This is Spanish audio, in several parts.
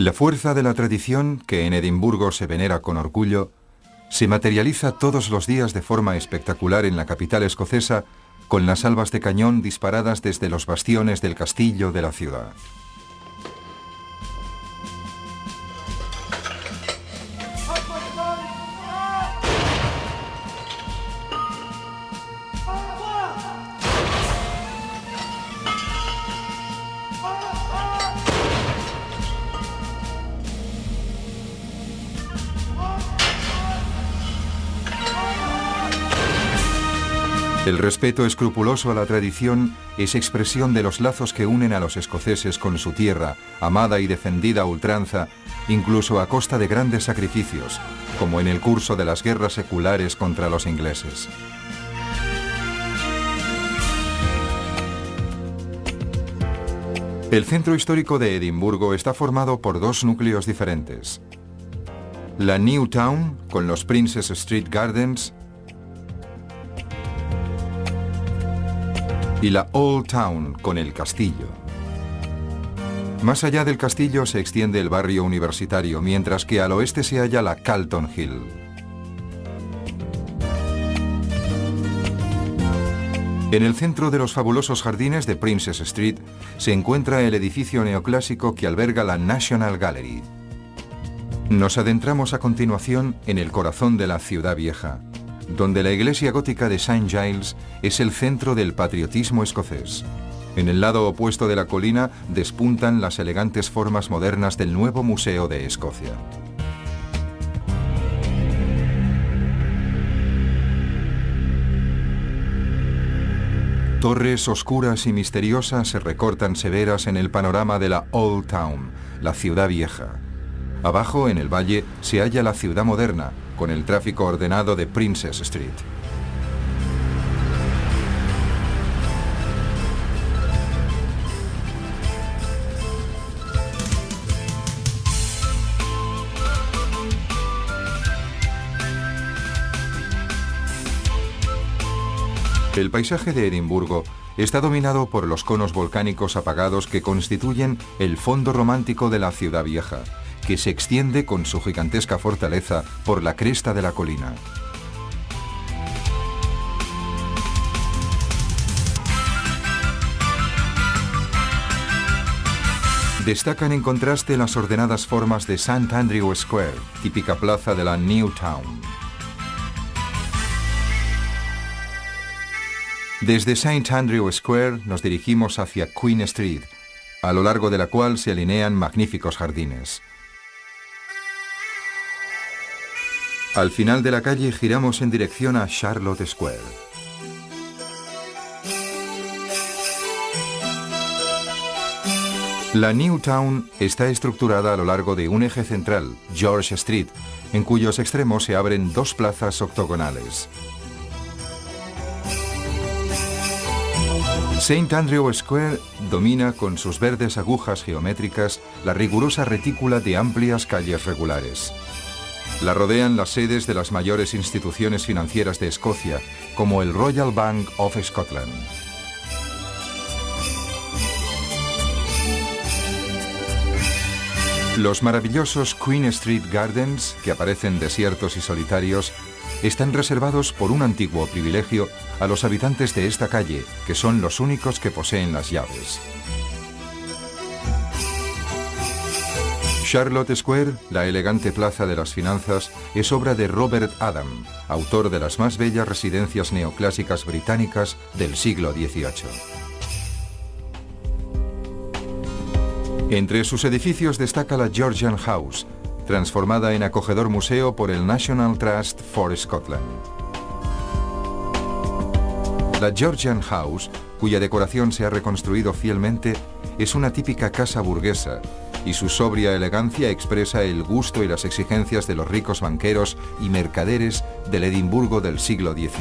La fuerza de la tradición, que en Edimburgo se venera con orgullo, se materializa todos los días de forma espectacular en la capital escocesa, con las salvas de cañón disparadas desde los bastiones del castillo de la ciudad. El respeto escrupuloso a la tradición es expresión de los lazos que unen a los escoceses con su tierra, amada y defendida a ultranza, incluso a costa de grandes sacrificios, como en el curso de las guerras seculares contra los ingleses. El centro histórico de Edimburgo está formado por dos núcleos diferentes. La New Town, con los Princes Street Gardens, y la Old Town, con el castillo. Más allá del castillo se extiende el barrio universitario, mientras que al oeste se halla la Calton Hill. En el centro de los fabulosos jardines de Princes Street se encuentra el edificio neoclásico que alberga la National Gallery. Nos adentramos a continuación en el corazón de la ciudad vieja, donde la iglesia gótica de St. Giles es el centro del patriotismo escocés. En el lado opuesto de la colina despuntan las elegantes formas modernas del nuevo Museo de Escocia. Torres oscuras y misteriosas se recortan severas en el panorama de la Old Town, la ciudad vieja. Abajo, en el valle, se halla la ciudad moderna, con el tráfico ordenado de Princes Street. El paisaje de Edimburgo está dominado por los conos volcánicos apagados que constituyen el fondo romántico de la ciudad vieja, que se extiende con su gigantesca fortaleza por la cresta de la colina. Destacan en contraste las ordenadas formas de St. Andrew Square, típica plaza de la New Town. Desde St. Andrew Square nos dirigimos hacia Queen Street, a lo largo de la cual se alinean magníficos jardines. Al final de la calle giramos en dirección a Charlotte Square. La New Town está estructurada a lo largo de un eje central, George Street, en cuyos extremos se abren dos plazas octogonales. St. Andrew Square domina con sus verdes agujas geométricas la rigurosa retícula de amplias calles regulares. La rodean las sedes de las mayores instituciones financieras de Escocia, como el Royal Bank of Scotland. Los maravillosos Queen Street Gardens, que aparecen desiertos y solitarios, están reservados por un antiguo privilegio a los habitantes de esta calle, que son los únicos que poseen las llaves. Charlotte Square, la elegante plaza de las finanzas, es obra de Robert Adam, autor de las más bellas residencias neoclásicas británicas del siglo XVIII. Entre sus edificios destaca la Georgian House, transformada en acogedor museo por el National Trust for Scotland. La Georgian House, cuya decoración se ha reconstruido fielmente, es una típica casa burguesa, y su sobria elegancia expresa el gusto y las exigencias de los ricos banqueros y mercaderes del Edimburgo del siglo XIX.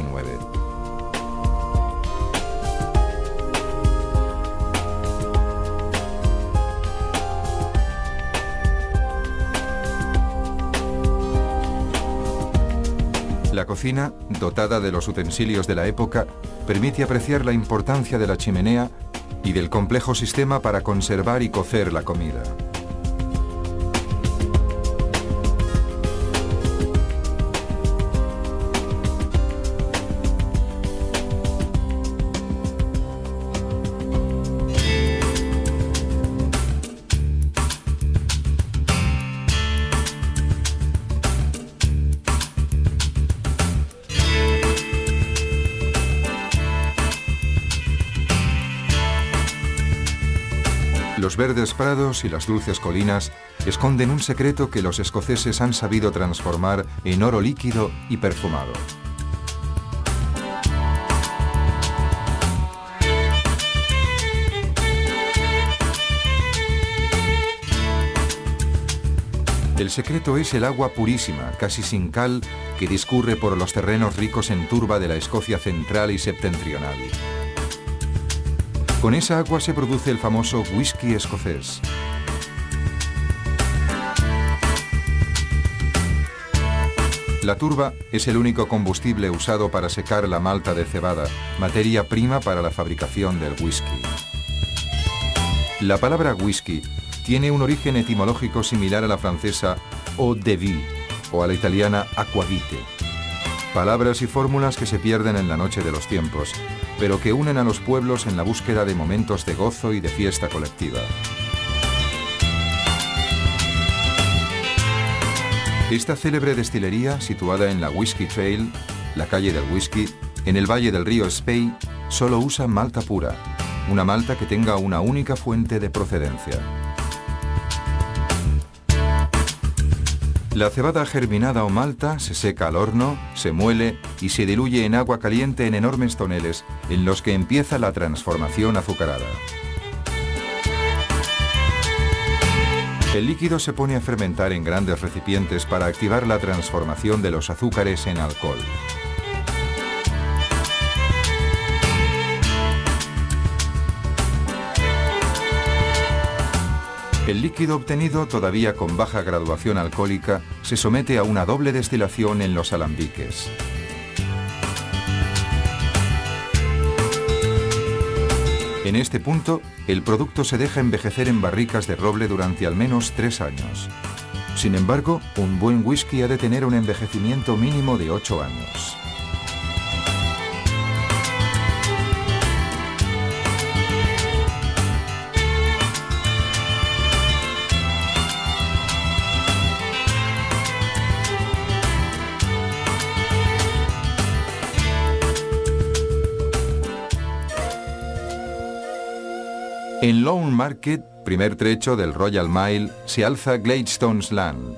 La cocina, dotada de los utensilios de la época, permite apreciar la importancia de la chimenea y del complejo sistema para conservar y cocer la comida. Los verdes prados y las dulces colinas esconden un secreto que los escoceses han sabido transformar en oro líquido y perfumado. El secreto es el agua purísima, casi sin cal, que discurre por los terrenos ricos en turba de la Escocia central y septentrional. Con esa agua se produce el famoso whisky escocés. La turba es el único combustible usado para secar la malta de cebada, materia prima para la fabricación del whisky. La palabra whisky tiene un origen etimológico similar a la francesa eau de vie o a la italiana aquavite. Palabras y fórmulas que se pierden en la noche de los tiempos, pero que unen a los pueblos en la búsqueda de momentos de gozo y de fiesta colectiva. Esta célebre destilería, situada en la Whisky Trail, la calle del whisky, en el valle del río Spey, solo usa malta pura, una malta que tenga una única fuente de procedencia. La cebada germinada o malta se seca al horno, se muele y se diluye en agua caliente en enormes toneles en los que empieza la transformación azucarada. El líquido se pone a fermentar en grandes recipientes para activar la transformación de los azúcares en alcohol. El líquido obtenido, todavía con baja graduación alcohólica, se somete a una doble destilación en los alambiques. En este punto, el producto se deja envejecer en barricas de roble durante al menos 3 años. Sin embargo, un buen whisky ha de tener un envejecimiento mínimo de 8 años. En Lone Market, primer trecho del Royal Mile, se alza Gladstone's Land,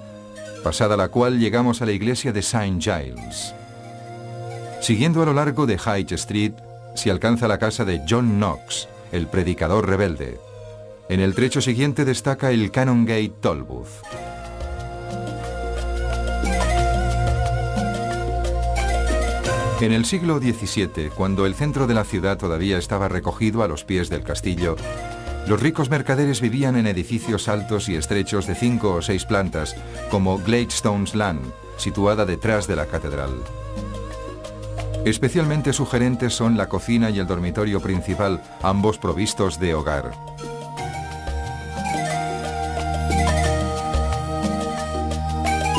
pasada la cual llegamos a la iglesia de St. Giles. Siguiendo a lo largo de High Street, se alcanza la casa de John Knox, el predicador rebelde. En el trecho siguiente destaca el Canongate Toll Booth. En el siglo XVII, cuando el centro de la ciudad todavía estaba recogido a los pies del castillo, los ricos mercaderes vivían en edificios altos y estrechos de 5 o 6 plantas, como Gladstone's Land, situada detrás de la catedral. Especialmente sugerentes son la cocina y el dormitorio principal, ambos provistos de hogar.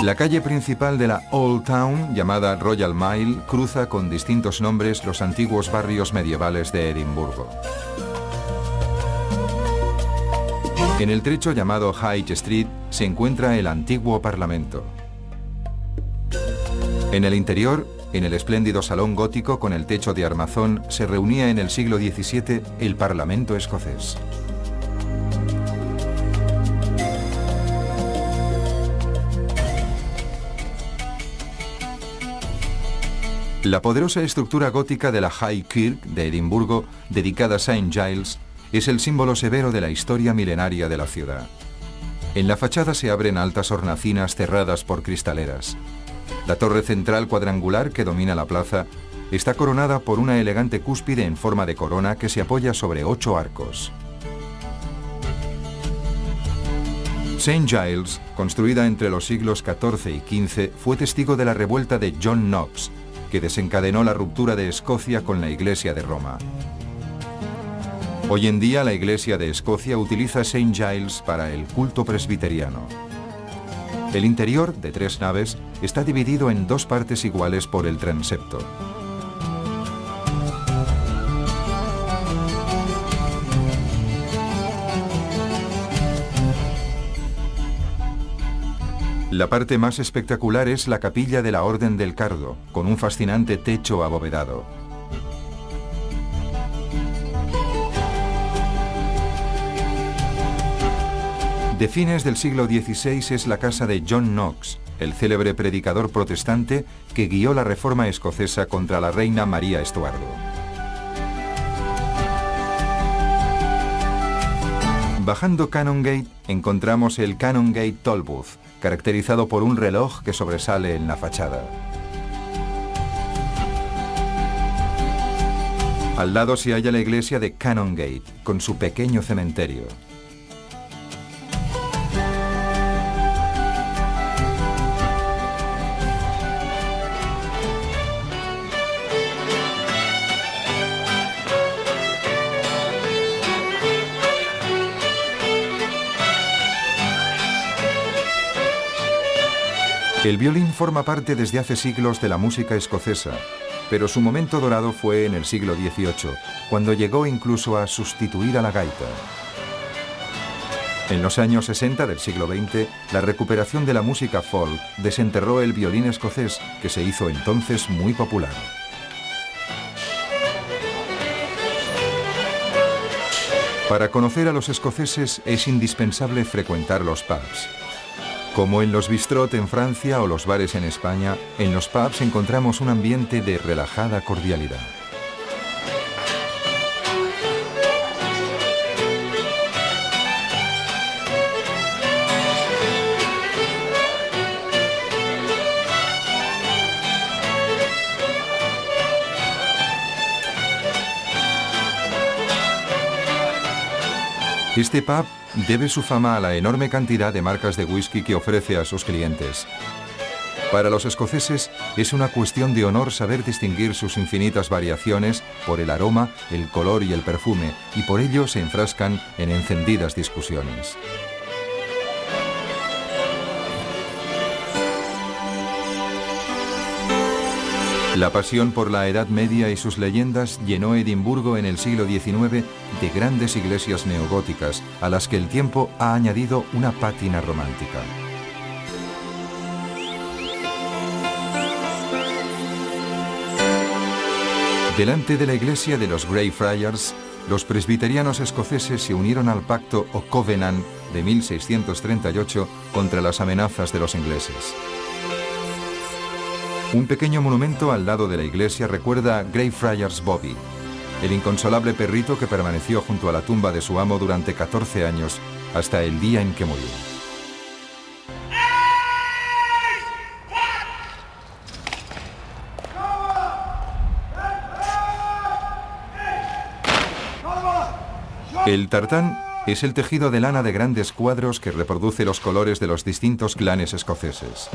La calle principal de la Old Town, llamada Royal Mile, cruza con distintos nombres los antiguos barrios medievales de Edimburgo. En el trecho llamado High Street se encuentra el antiguo Parlamento. En el interior, en el espléndido salón gótico con el techo de armazón, se reunía en el siglo XVII el Parlamento escocés. La poderosa estructura gótica de la High Kirk de Edimburgo, dedicada a St. Giles, es el símbolo severo de la historia milenaria de la ciudad. En la fachada se abren altas hornacinas cerradas por cristaleras. La torre central cuadrangular que domina la plaza está coronada por una elegante cúspide en forma de corona que se apoya sobre 8 arcos. St. Giles, construida entre los siglos XIV y XV, fue testigo de la revuelta de John Knox, que desencadenó la ruptura de Escocia con la Iglesia de Roma. Hoy en día la Iglesia de Escocia utiliza St. Giles para el culto presbiteriano. El interior, de 3 naves, está dividido en 2 partes iguales por el transepto. La parte más espectacular es la capilla de la Orden del Cardo, con un fascinante techo abovedado. De fines del siglo XVI es la casa de John Knox, el célebre predicador protestante que guió la reforma escocesa contra la reina María Estuardo. Bajando Canongate encontramos el Canongate Toll Booth, caracterizado por un reloj que sobresale en la fachada. Al lado se halla la iglesia de Canongate, con su pequeño cementerio. El violín forma parte desde hace siglos de la música escocesa, pero su momento dorado fue en el siglo XVIII, cuando llegó incluso a sustituir a la gaita. En los años 60 del siglo XX, la recuperación de la música folk desenterró el violín escocés, que se hizo entonces muy popular. Para conocer a los escoceses es indispensable frecuentar los pubs. Como en los bistrot en Francia o los bares en España, en los pubs encontramos un ambiente de relajada cordialidad. Este pub debe su fama a la enorme cantidad de marcas de whisky que ofrece a sus clientes. Para los escoceses es una cuestión de honor saber distinguir sus infinitas variaciones por el aroma, el color y el perfume, y por ello se enfrascan en encendidas discusiones. La pasión por la Edad Media y sus leyendas llenó Edimburgo en el siglo XIX de grandes iglesias neogóticas, a las que el tiempo ha añadido una pátina romántica. Delante de la iglesia de los Greyfriars, los presbiterianos escoceses se unieron al pacto o Covenant de 1638 contra las amenazas de los ingleses. Un pequeño monumento al lado de la iglesia recuerda a Greyfriars Bobby, el inconsolable perrito que permaneció junto a la tumba de su amo durante 14 años, hasta el día en que murió. El tartán es el tejido de lana de grandes cuadros que reproduce los colores de los distintos clanes escoceses.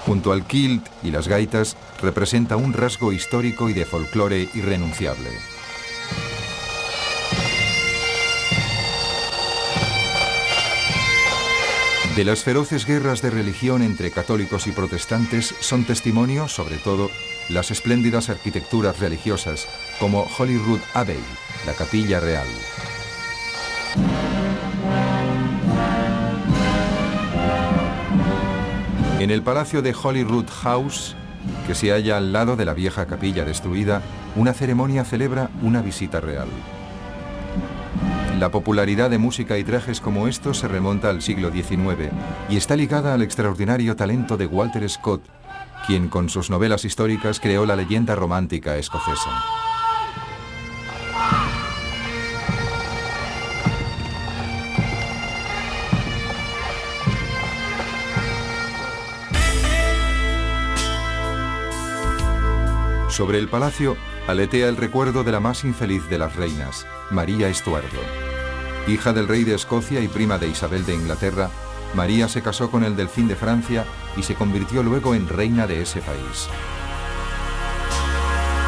Junto al kilt y las gaitas, representa un rasgo histórico y de folclore irrenunciable. De las feroces guerras de religión entre católicos y protestantes son testimonio, sobre todo, las espléndidas arquitecturas religiosas, como Holyrood Abbey, la capilla real. En el palacio de Holyrood House, que se halla al lado de la vieja capilla destruida, una ceremonia celebra una visita real. La popularidad de música y trajes como estos se remonta al siglo XIX y está ligada al extraordinario talento de Walter Scott, quien con sus novelas históricas creó la leyenda romántica escocesa. Sobre el palacio aletea el recuerdo de la más infeliz de las reinas, María Estuardo. Hija del rey de Escocia y prima de Isabel de Inglaterra, María se casó con el delfín de Francia y se convirtió luego en reina de ese país.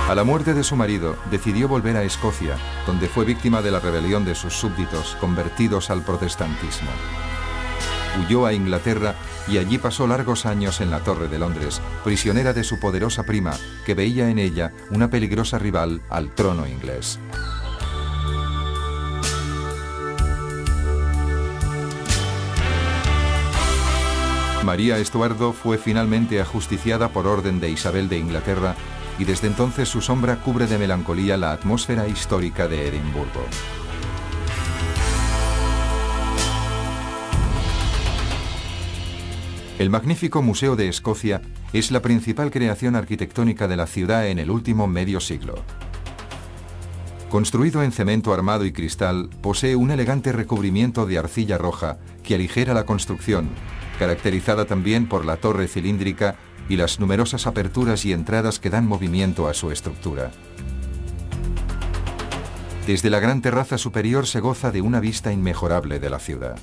A la muerte de su marido, decidió volver a Escocia, donde fue víctima de la rebelión de sus súbditos convertidos al protestantismo. Huyó a Inglaterra y allí pasó largos años en la Torre de Londres, prisionera de su poderosa prima, que veía en ella una peligrosa rival al trono inglés. María Estuardo fue finalmente ajusticiada por orden de Isabel de Inglaterra y desde entonces su sombra cubre de melancolía la atmósfera histórica de Edimburgo. El magnífico Museo de Escocia es la principal creación arquitectónica de la ciudad en el último medio siglo. Construido en cemento armado y cristal, posee un elegante recubrimiento de arcilla roja que aligera la construcción, caracterizada también por la torre cilíndrica y las numerosas aperturas y entradas que dan movimiento a su estructura. Desde la gran terraza superior se goza de una vista inmejorable de la ciudad.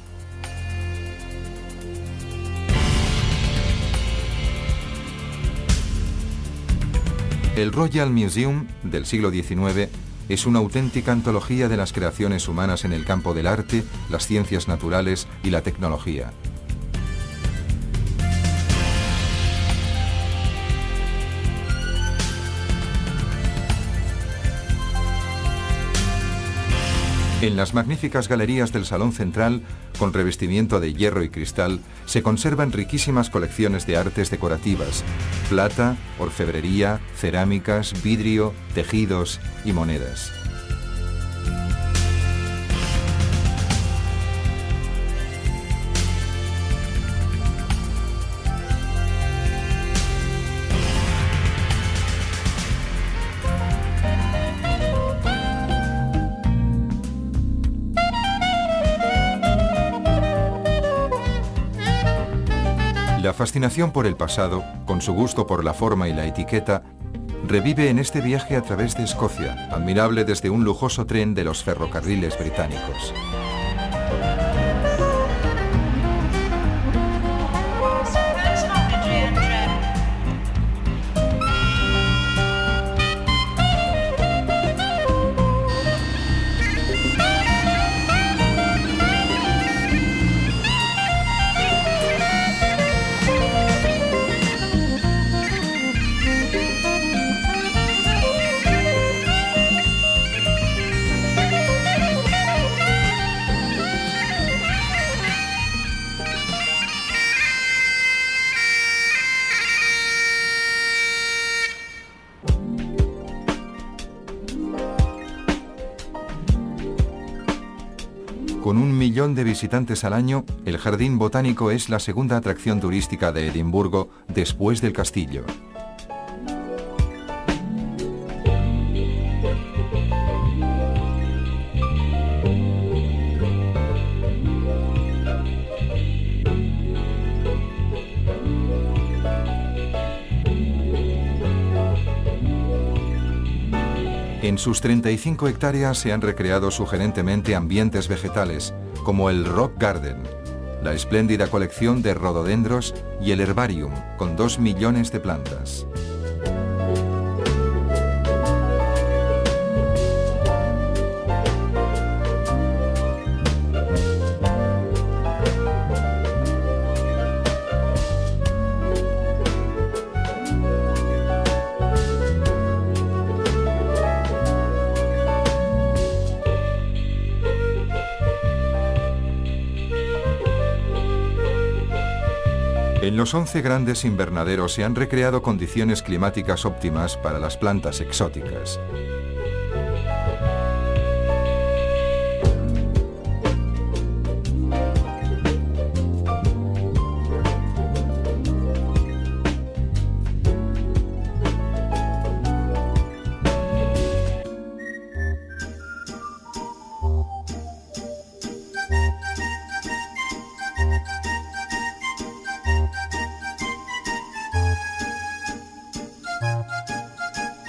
El Royal Museum del siglo XIX es una auténtica antología de las creaciones humanas en el campo del arte, las ciencias naturales y la tecnología. En las magníficas galerías del salón central, con revestimiento de hierro y cristal, se conservan riquísimas colecciones de artes decorativas, plata, orfebrería, cerámicas, vidrio, tejidos y monedas. La fascinación por el pasado, con su gusto por la forma y la etiqueta, revive en este viaje a través de Escocia, admirable desde un lujoso tren de los ferrocarriles británicos. Con 1 millón de visitantes al año, el Jardín Botánico es la segunda atracción turística de Edimburgo después del castillo. En sus 35 hectáreas se han recreado sugerentemente ambientes vegetales, como el Rock Garden, la espléndida colección de rododendros y el herbarium, con 2 millones de plantas. En los 11 grandes invernaderos se han recreado condiciones climáticas óptimas para las plantas exóticas.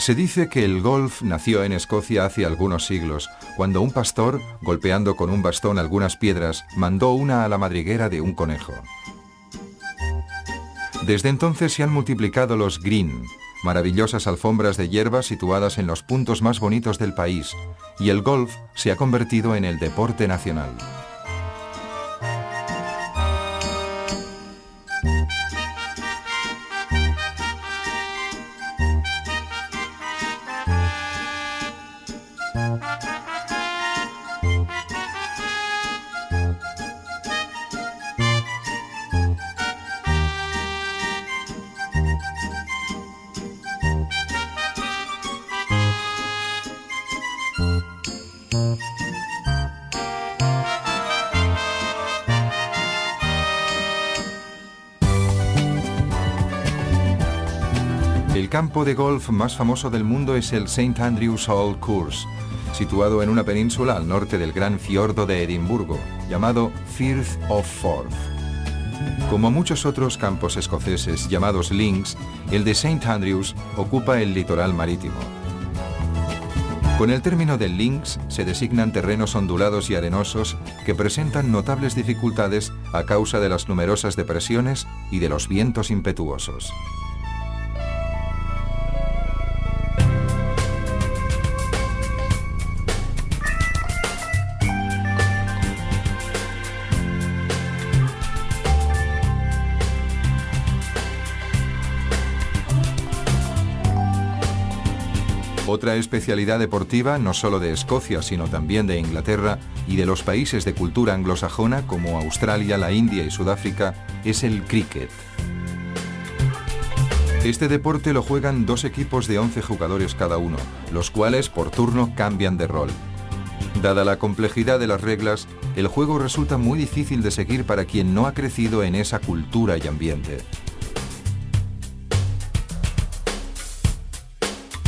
Se dice que el golf nació en Escocia hace algunos siglos, cuando un pastor, golpeando con un bastón algunas piedras, mandó una a la madriguera de un conejo. Desde entonces se han multiplicado los green, maravillosas alfombras de hierba situadas en los puntos más bonitos del país, y el golf se ha convertido en el deporte nacional. El campo de golf más famoso del mundo es el St. Andrews Old Course, situado en una península al norte del gran fiordo de Edimburgo, llamado Firth of Forth. Como muchos otros campos escoceses llamados links, el de St. Andrews ocupa el litoral marítimo. Con el término de links se designan terrenos ondulados y arenosos que presentan notables dificultades a causa de las numerosas depresiones y de los vientos impetuosos. Otra especialidad deportiva, no solo de Escocia, sino también de Inglaterra y de los países de cultura anglosajona como Australia, la India y Sudáfrica, es el cricket. Este deporte lo juegan 2 equipos de 11 jugadores cada uno, los cuales por turno cambian de rol. Dada la complejidad de las reglas, el juego resulta muy difícil de seguir para quien no ha crecido en esa cultura y ambiente.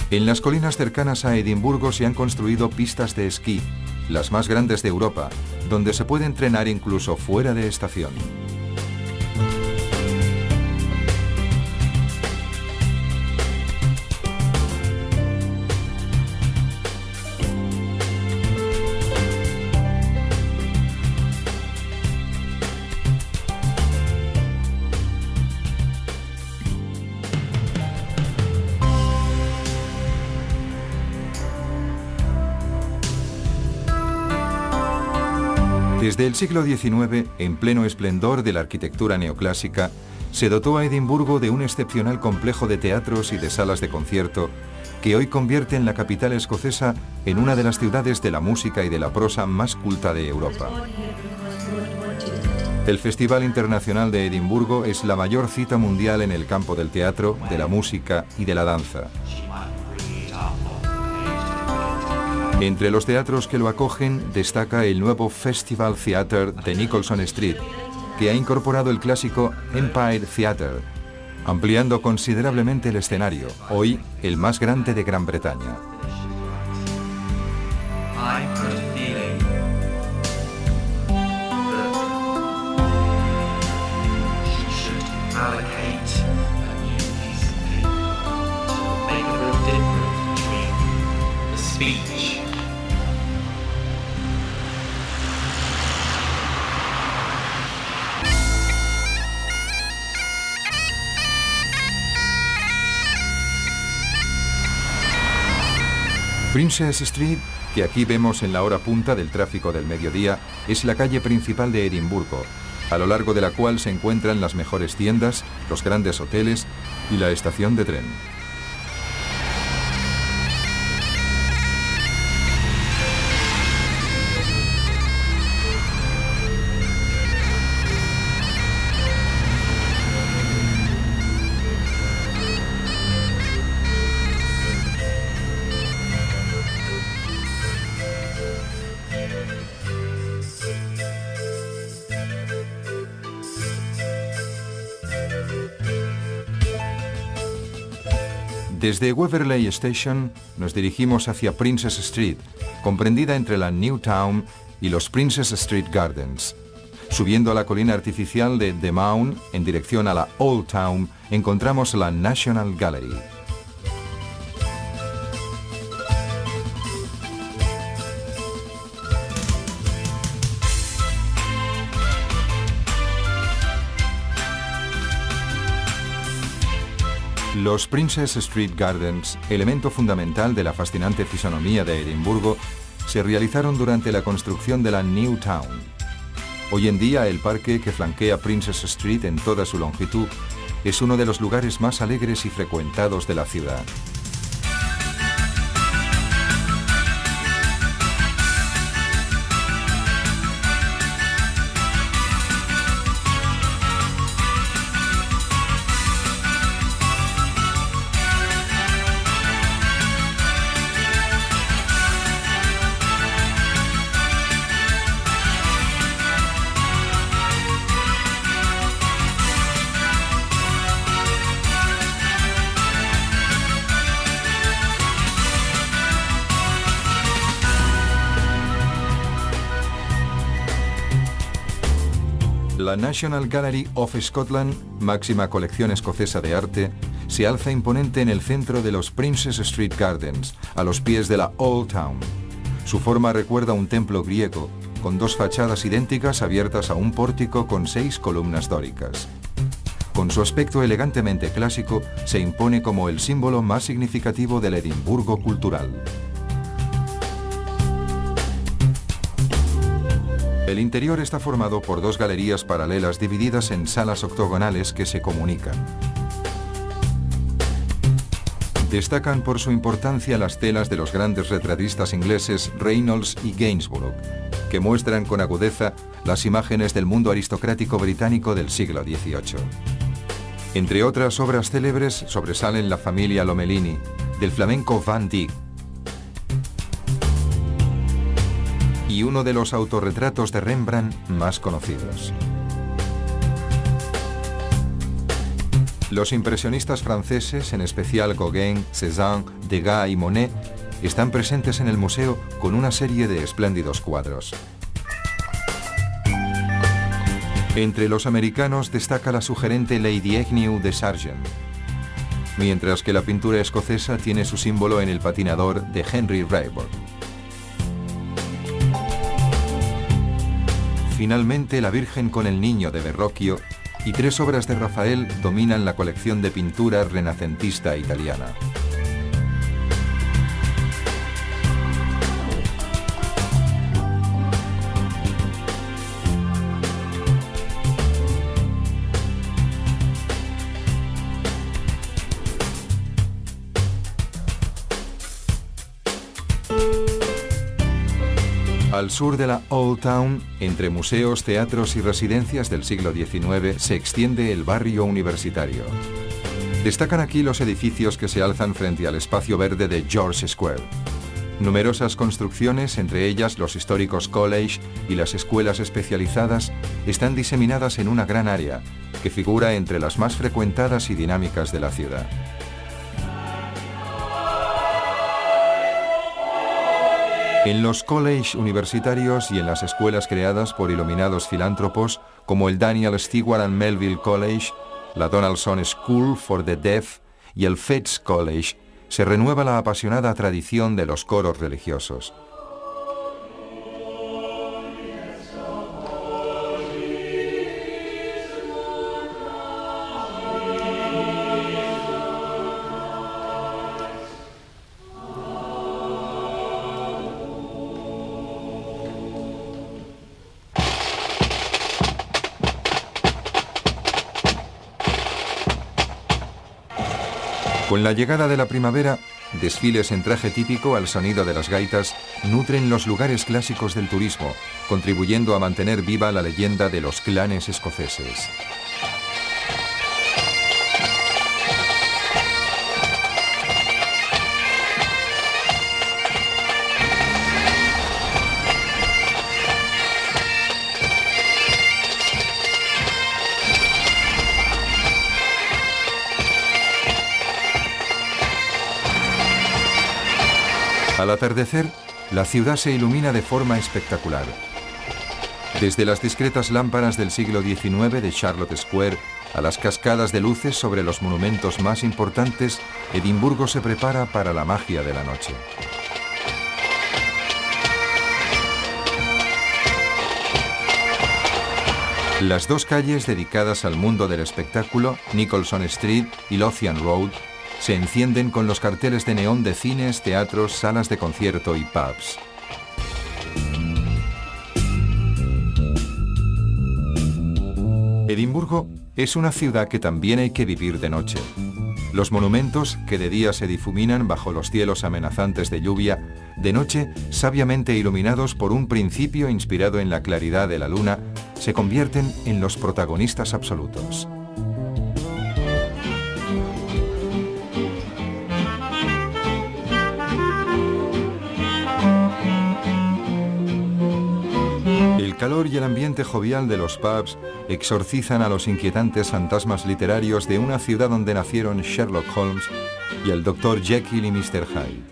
En las colinas cercanas a Edimburgo se han construido pistas de esquí, las más grandes de Europa, donde se puede entrenar incluso fuera de estación. Desde el siglo XIX, en pleno esplendor de la arquitectura neoclásica, se dotó a Edimburgo de un excepcional complejo de teatros y de salas de concierto que hoy convierte en la capital escocesa en una de las ciudades de la música y de la prosa más culta de Europa. El Festival Internacional de Edimburgo es la mayor cita mundial en el campo del teatro, de la música y de la danza. Entre los teatros que lo acogen destaca el nuevo Festival Theatre de Nicholson Street, que ha incorporado el clásico Empire Theatre, ampliando considerablemente el escenario, hoy el más grande de Gran Bretaña. Princess Street, que aquí vemos en la hora punta del tráfico del mediodía, es la calle principal de Edimburgo, a lo largo de la cual se encuentran las mejores tiendas, los grandes hoteles y la estación de tren. Desde Waverley Station nos dirigimos hacia Princess Street, comprendida entre la New Town y los Princess Street Gardens. Subiendo a la colina artificial de The Mount en dirección a la Old Town, encontramos la National Gallery. Los Princess Street Gardens, elemento fundamental de la fascinante fisonomía de Edimburgo, se realizaron durante la construcción de la New Town. Hoy en día el parque que flanquea Princess Street en toda su longitud es uno de los lugares más alegres y frecuentados de la ciudad. La National Gallery of Scotland, máxima colección escocesa de arte, se alza imponente en el centro de los Princes Street Gardens, a los pies de la Old Town. Su forma recuerda un templo griego, con dos fachadas idénticas abiertas a un pórtico con 6 columnas dóricas. Con su aspecto elegantemente clásico, se impone como el símbolo más significativo del Edimburgo cultural. El interior está formado por 2 galerías paralelas divididas en salas octogonales que se comunican. Destacan por su importancia las telas de los grandes retratistas ingleses Reynolds y Gainsborough, que muestran con agudeza las imágenes del mundo aristocrático británico del siglo XVIII. Entre otras obras célebres sobresalen la familia Lomellini, del flamenco Van Dyck, y uno de los autorretratos de Rembrandt más conocidos. Los impresionistas franceses, en especial Gauguin, Cézanne, Degas y Monet, están presentes en el museo con una serie de espléndidos cuadros. Entre los americanos destaca la sugerente Lady Agnew de Sargent, mientras que la pintura escocesa tiene su símbolo en el patinador de Henry Raeburn. Finalmente, la Virgen con el Niño de Verrocchio y 3 obras de Rafael dominan la colección de pintura renacentista italiana. Al sur de la Old Town, entre museos, teatros y residencias del siglo XIX, se extiende el barrio universitario. Destacan aquí los edificios que se alzan frente al espacio verde de George Square. Numerosas construcciones, entre ellas los históricos college y las escuelas especializadas, están diseminadas en una gran área, que figura entre las más frecuentadas y dinámicas de la ciudad. En los college universitarios y en las escuelas creadas por iluminados filántropos como el Daniel Stewart and Melville College, la Donaldson School for the Deaf y el Fettes College, se renueva la apasionada tradición de los coros religiosos. Con la llegada de la primavera, desfiles en traje típico al sonido de las gaitas nutren los lugares clásicos del turismo, contribuyendo a mantener viva la leyenda de los clanes escoceses. Al atardecer, la ciudad se ilumina de forma espectacular. Desde las discretas lámparas del siglo XIX de Charlotte Square a las cascadas de luces sobre los monumentos más importantes, Edimburgo se prepara para la magia de la noche. Las 2 calles dedicadas al mundo del espectáculo, Nicholson Street y Lothian Road, se encienden con los carteles de neón de cines, teatros, salas de concierto y pubs. Edimburgo es una ciudad que también hay que vivir de noche. Los monumentos, que de día se difuminan bajo los cielos amenazantes de lluvia, de noche, sabiamente iluminados por un principio inspirado en la claridad de la luna, se convierten en los protagonistas absolutos. El calor y el ambiente jovial de los pubs exorcizan a los inquietantes fantasmas literarios de una ciudad donde nacieron Sherlock Holmes y el Dr. Jekyll y Mr. Hyde.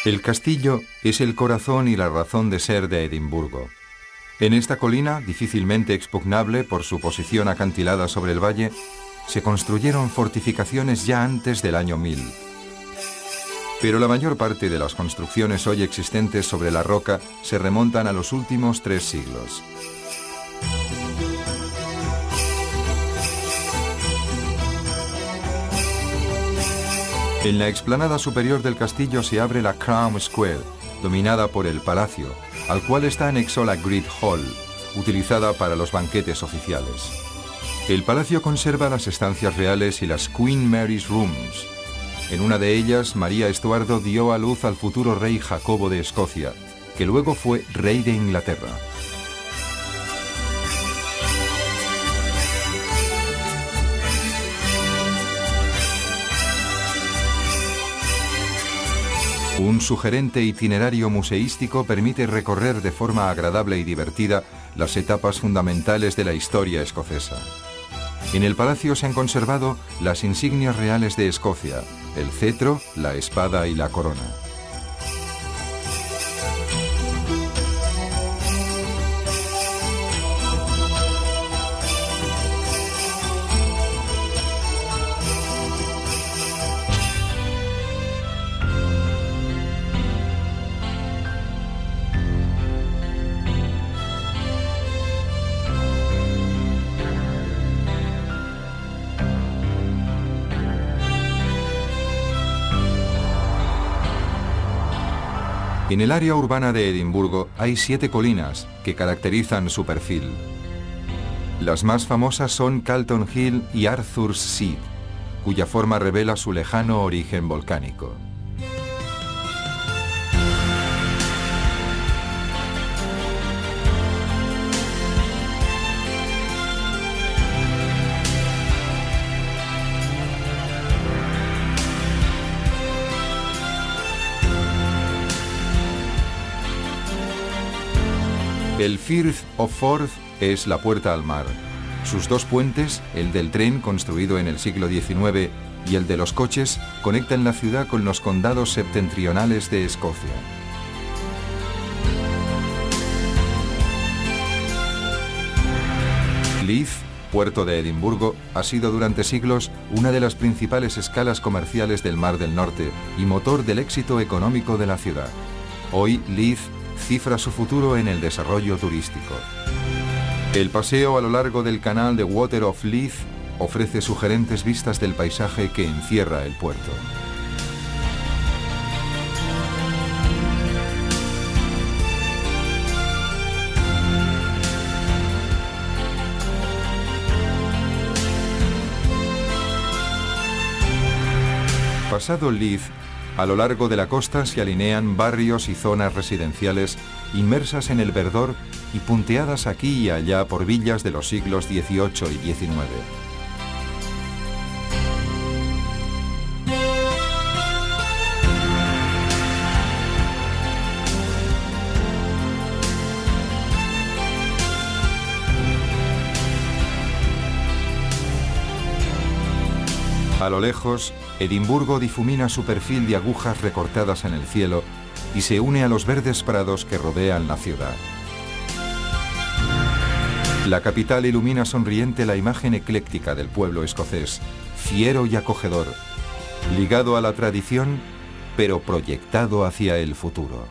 El castillo es el corazón y la razón de ser de Edimburgo. En esta colina, difícilmente expugnable por su posición acantilada sobre el valle, se construyeron fortificaciones ya antes del año 1000. Pero la mayor parte de las construcciones hoy existentes sobre la roca se remontan a los últimos 3 siglos. En la explanada superior del castillo se abre la Crown Square, dominada por el palacio, al cual está anexo la Great Hall, utilizada para los banquetes oficiales. El palacio conserva las estancias reales y las Queen Mary's Rooms. En una de ellas, María Estuardo dio a luz al futuro rey Jacobo de Escocia, que luego fue rey de Inglaterra. Un sugerente itinerario museístico permite recorrer de forma agradable y divertida las etapas fundamentales de la historia escocesa. En el palacio se han conservado las insignias reales de Escocia, el cetro, la espada y la corona. En el área urbana de Edimburgo hay 7 colinas que caracterizan su perfil. Las más famosas son Calton Hill y Arthur's Seat, cuya forma revela su lejano origen volcánico. El Firth of Forth es la puerta al mar. Sus 2 puentes, el del tren construido en el siglo XIX y el de los coches, conectan la ciudad con los condados septentrionales de Escocia. Leith, puerto de Edimburgo, ha sido durante siglos una de las principales escalas comerciales del Mar del Norte y motor del éxito económico de la ciudad. Hoy, Leith cifra su futuro en el desarrollo turístico. El paseo a lo largo del canal de Water of Leith ofrece sugerentes vistas del paisaje que encierra el puerto. Pasado Leith, a lo largo de la costa se alinean barrios y zonas residenciales inmersas en el verdor y punteadas aquí y allá por villas de los siglos XVIII y XIX. A lo lejos, Edimburgo difumina su perfil de agujas recortadas en el cielo y se une a los verdes prados que rodean la ciudad. La capital ilumina sonriente la imagen ecléctica del pueblo escocés, fiero y acogedor, ligado a la tradición, pero proyectado hacia el futuro.